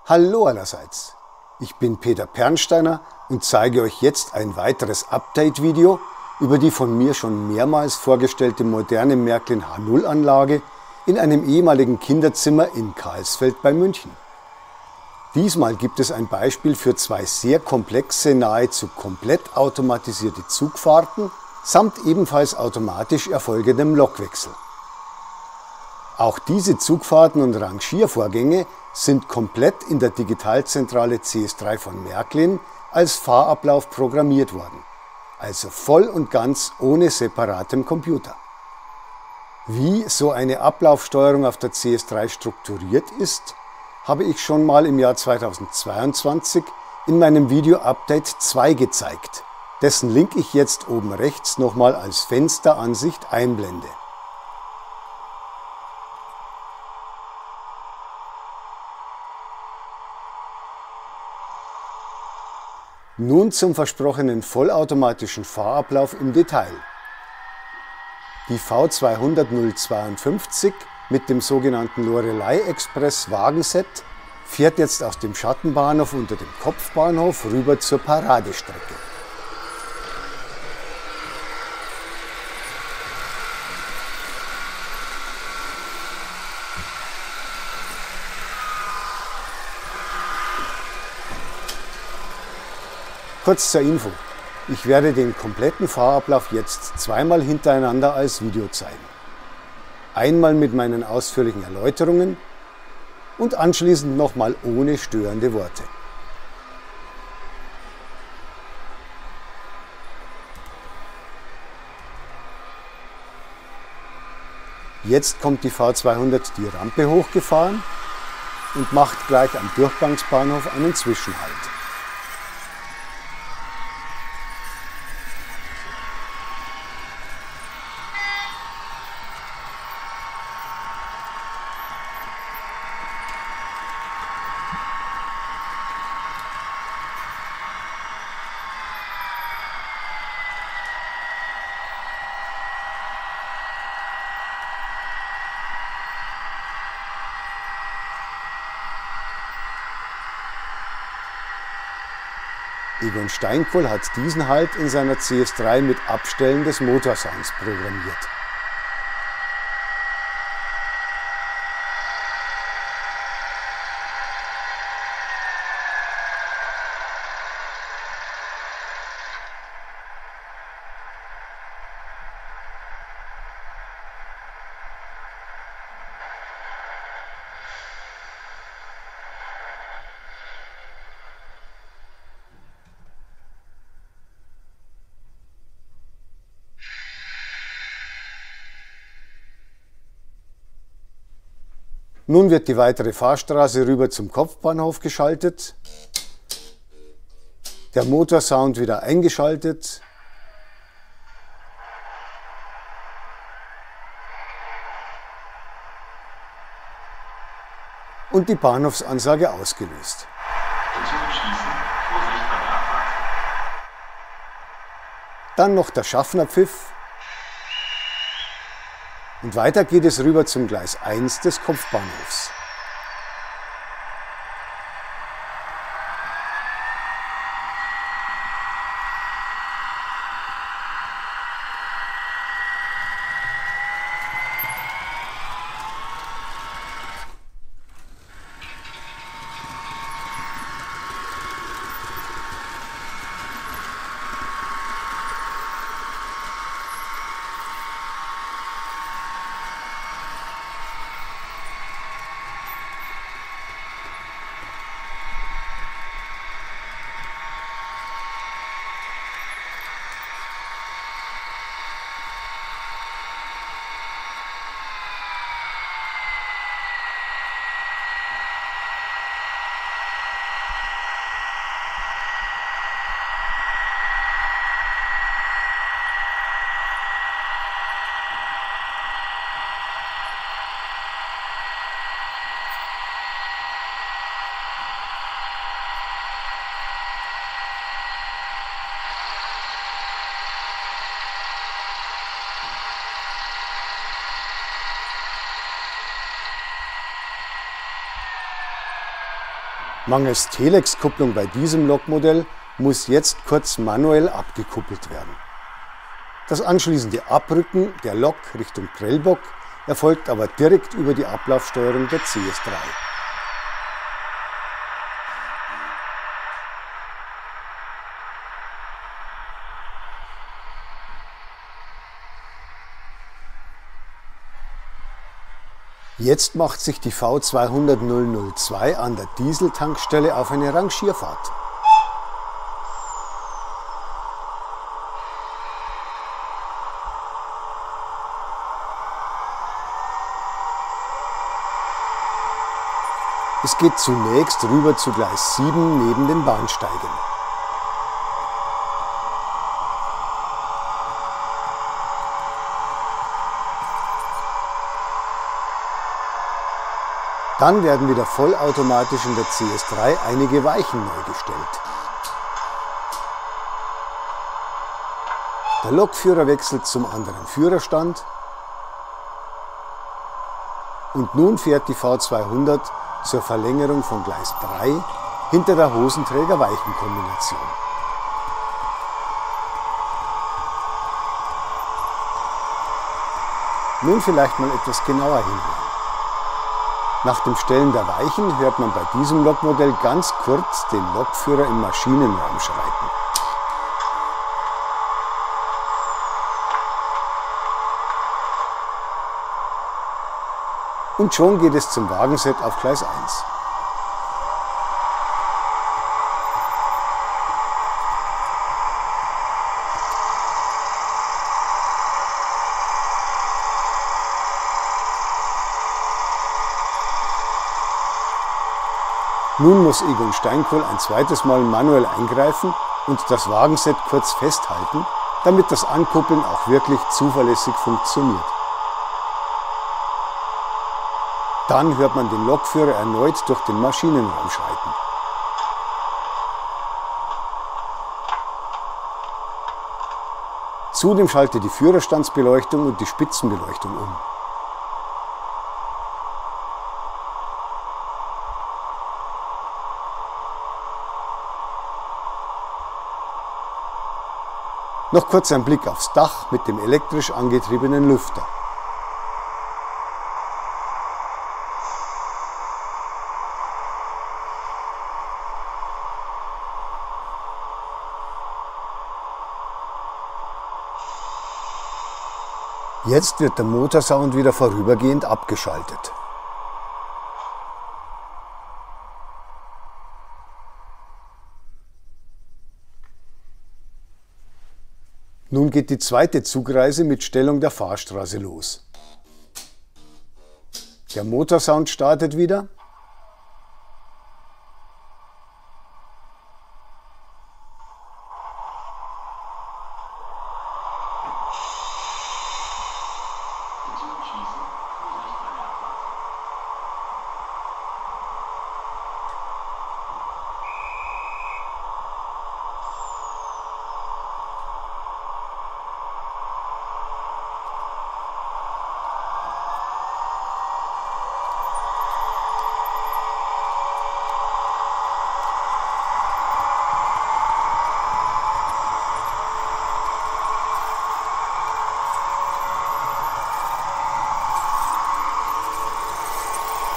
Hallo allerseits, ich bin Peter Pernsteiner und zeige euch jetzt ein weiteres Update-Video über die von mir schon mehrmals vorgestellte moderne Märklin H0-Anlage in einem ehemaligen Kinderzimmer in Karlsfeld bei München. Diesmal gibt es ein Beispiel für zwei sehr komplexe, nahezu komplett automatisierte Zugfahrten samt ebenfalls automatisch erfolgendem Lokwechsel. Auch diese Zugfahrten und Rangiervorgänge sind komplett in der Digitalzentrale CS3 von Märklin als Fahrablauf programmiert worden, also voll und ganz ohne separatem Computer. Wie so eine Ablaufsteuerung auf der CS3 strukturiert ist, habe ich schon mal im Jahr 2022 in meinem Video Update 2 gezeigt, dessen Link ich jetzt oben rechts nochmal als Fensteransicht einblende. Nun zum versprochenen vollautomatischen Fahrablauf im Detail. Die V200 052 mit dem sogenannten Loreley Express Wagenset fährt jetzt aus dem Schattenbahnhof unter dem Kopfbahnhof rüber zur Paradestrecke. Kurz zur Info, ich werde den kompletten Fahrablauf jetzt zweimal hintereinander als Video zeigen. Einmal mit meinen ausführlichen Erläuterungen und anschließend nochmal ohne störende Worte. Jetzt kommt die V200 die Rampe hochgefahren und macht gleich am Durchgangsbahnhof einen Zwischenhalt. Egon Steinkohl hat diesen Halt in seiner CS3 mit Abstellen des Motorsounds programmiert. Nun wird die weitere Fahrstraße rüber zum Kopfbahnhof geschaltet, der Motorsound wieder eingeschaltet und die Bahnhofsansage ausgelöst. Dann noch der Schaffnerpfiff. Und weiter geht es rüber zum Gleis 1 des Kopfbahnhofs. Mangels Telex-Kupplung bei diesem Lokmodell muss jetzt kurz manuell abgekuppelt werden. Das anschließende Abrücken der Lok Richtung Prellbock erfolgt aber direkt über die Ablaufsteuerung der CS3. Jetzt macht sich die V200 002 an der Dieseltankstelle auf eine Rangierfahrt. Es geht zunächst rüber zu Gleis 7 neben den Bahnsteigen. Dann werden wieder vollautomatisch in der CS3 einige Weichen neu gestellt. Der Lokführer wechselt zum anderen Führerstand und nun fährt die V200 zur Verlängerung von Gleis 3 hinter der Hosenträger-Weichenkombination. Nun vielleicht mal etwas genauer hinhören. Nach dem Stellen der Weichen hört man bei diesem Lokmodell ganz kurz den Lokführer im Maschinenraum schreiten. Und schon geht es zum Wagenset auf Gleis 1. Nun muss Egon Steinkohl ein zweites Mal manuell eingreifen und das Wagenset kurz festhalten, damit das Ankuppeln auch wirklich zuverlässig funktioniert. Dann hört man den Lokführer erneut durch den Maschinenraum schreiten. Zudem schaltet die Führerstandsbeleuchtung und die Spitzenbeleuchtung um. Noch kurz ein Blick aufs Dach mit dem elektrisch angetriebenen Lüfter. Jetzt wird der Motorsound wieder vorübergehend abgeschaltet. Nun geht die zweite Zugreise mit Stellung der Fahrstraße los. Der Motorsound startet wieder.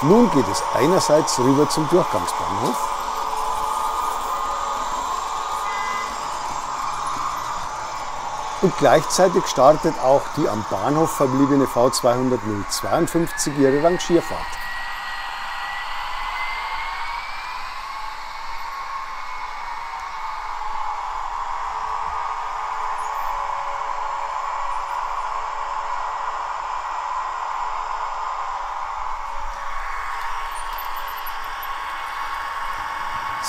Nun geht es einerseits rüber zum Durchgangsbahnhof und gleichzeitig startet auch die am Bahnhof verbliebene V200 052 ihre Rangierfahrt.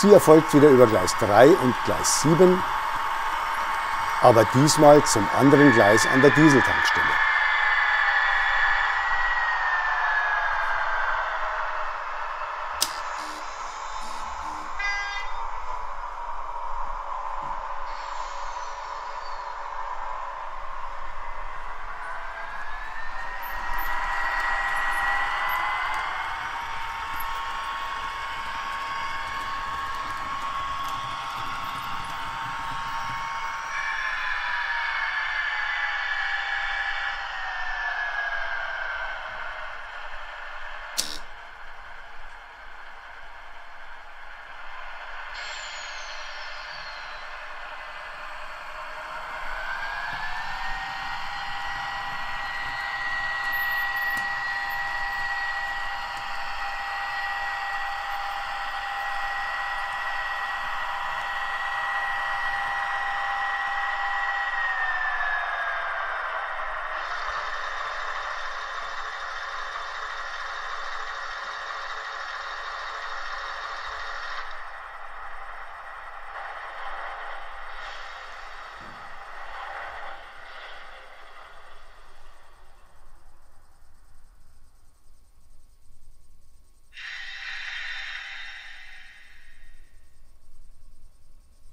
Sie erfolgt wieder über Gleis 3 und Gleis 7, aber diesmal zum anderen Gleis an der Dieseltankstelle.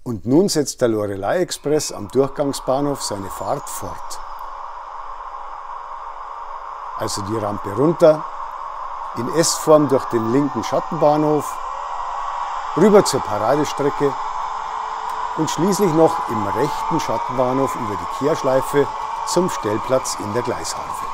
Und nun setzt der Loreley-Express am Durchgangsbahnhof seine Fahrt fort. Also die Rampe runter, in S-Form durch den linken Schattenbahnhof, rüber zur Paradestrecke und schließlich noch im rechten Schattenbahnhof über die Kehrschleife zum Stellplatz in der Gleisharfe.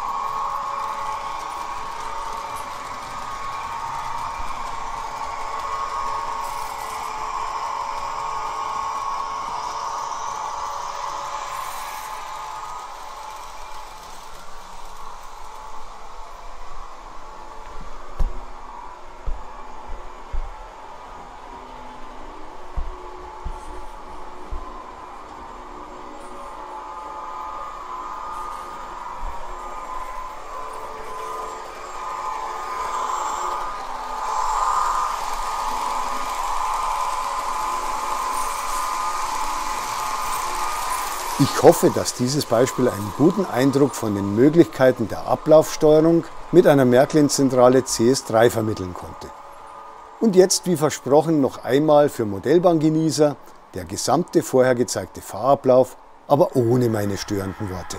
Ich hoffe, dass dieses Beispiel einen guten Eindruck von den Möglichkeiten der Ablaufsteuerung mit einer Märklin-Zentrale CS3 vermitteln konnte. Und jetzt, wie versprochen, noch einmal für Modellbahngenießer der gesamte vorher gezeigte Fahrablauf, aber ohne meine störenden Worte.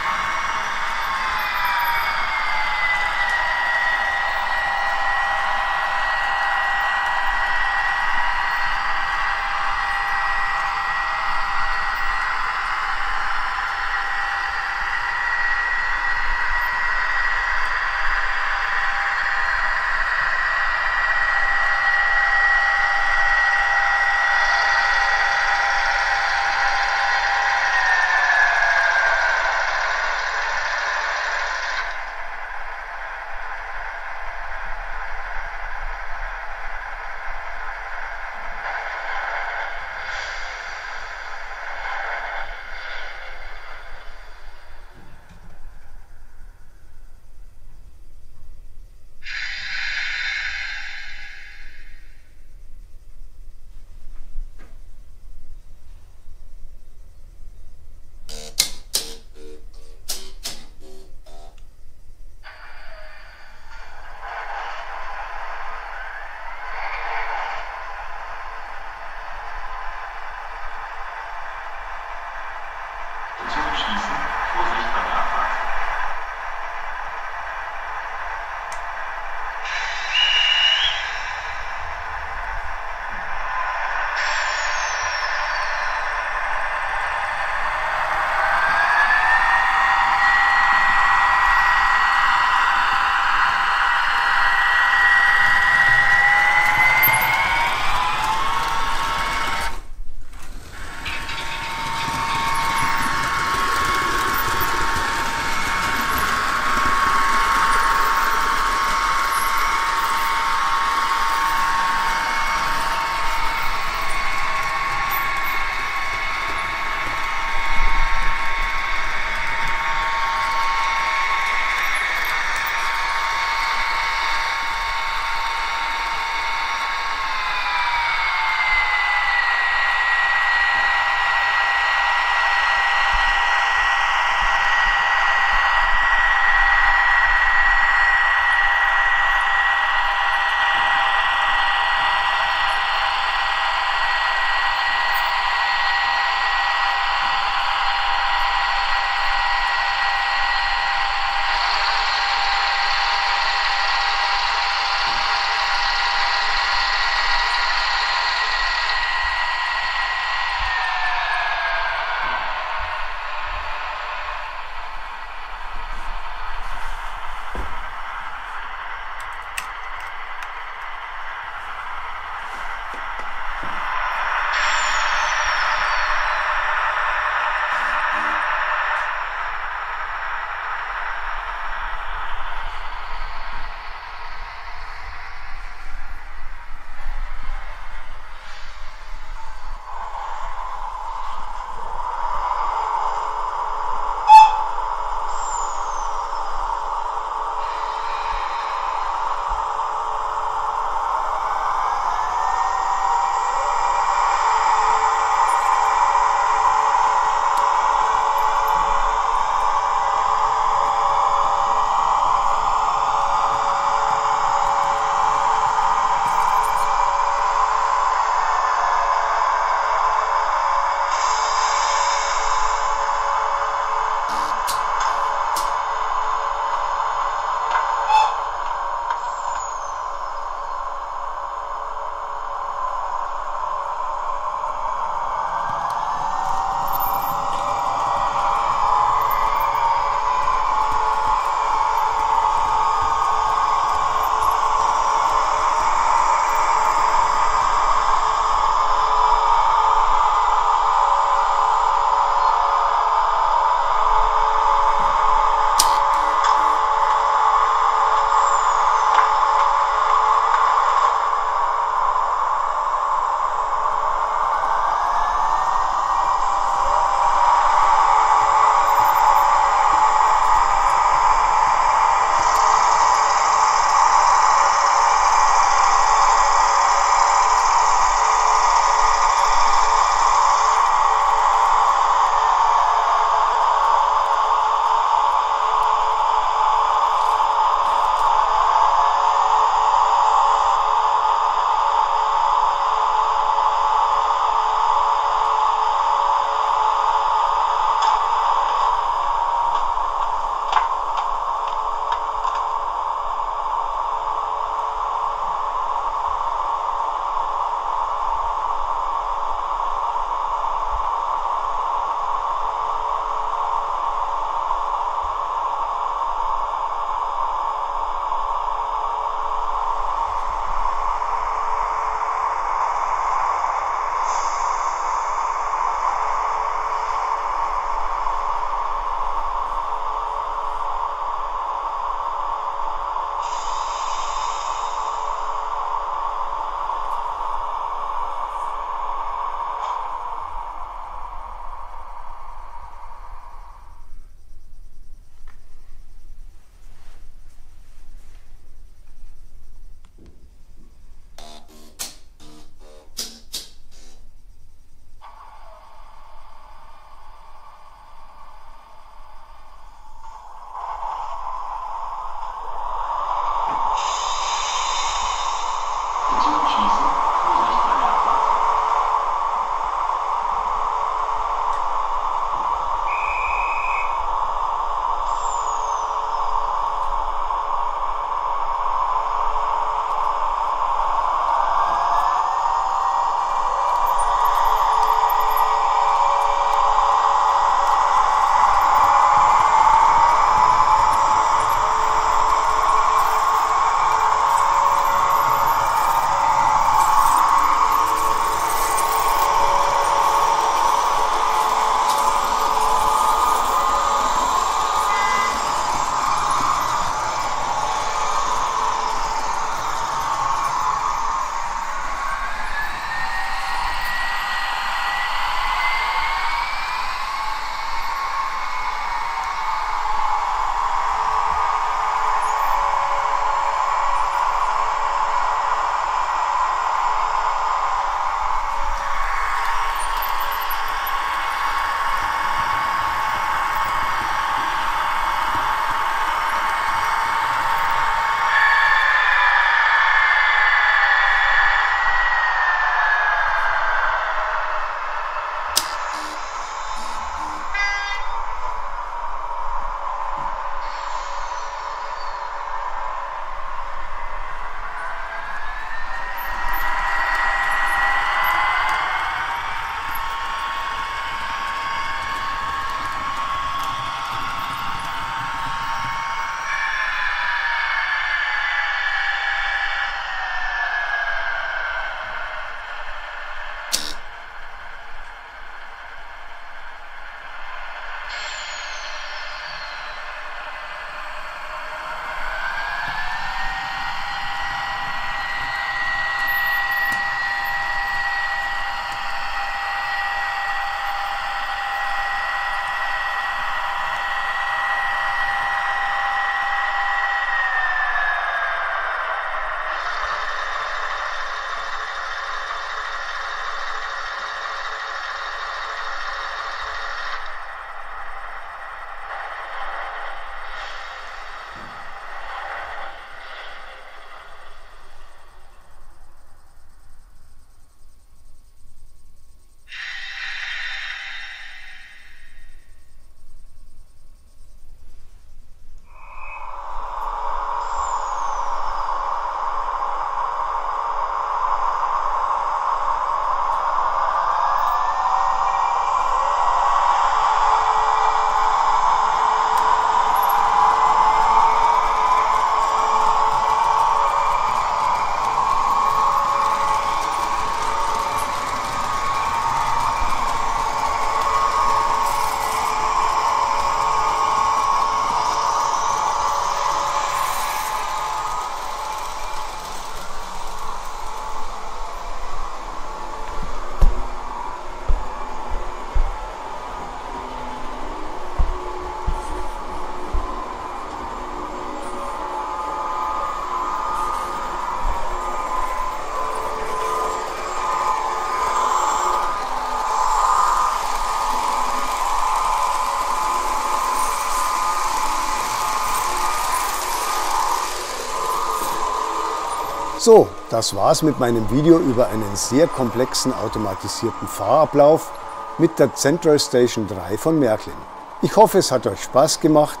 So, das war's mit meinem Video über einen sehr komplexen automatisierten Fahrablauf mit der Central Station 3 von Märklin. Ich hoffe, es hat euch Spaß gemacht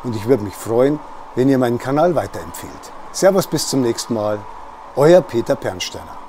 und ich würde mich freuen, wenn ihr meinen Kanal weiterempfehlt. Servus, bis zum nächsten Mal. Euer Peter Pernsteiner.